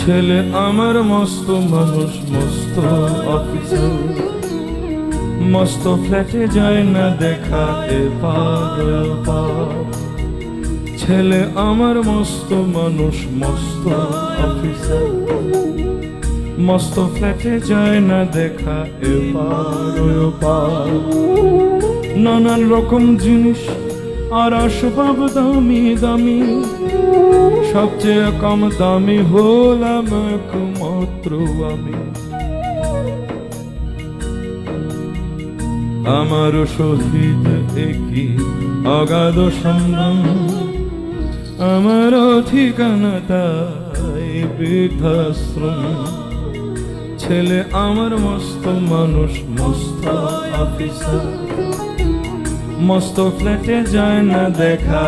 ছেলে আমার মস্ত মানুষ, মস্ত অফিসার, মস্ত ফ্ল্যাটে যায় না দেখা এপার ওপার। ছেলে আমার মস্ত মানুষ, মস্ত অফিসার, মস্ত ফ্ল্যাটে যায় না দেখা এপার ওপার। নানান রকম জিনিস আর আসবাব দামি দামি, সবচেয়ে কম দামি হলাম একমাত্র আমি। আমার শহীদ একই অগাধ সম্ভ্রম, আমার ঠিকানা তাই বৃদ্ধাশ্রম। ছেলে আমার মস্ত মানুষ, মস্ত অফিসার, মস্ত ফ্ল্যাটে যায় না দেখা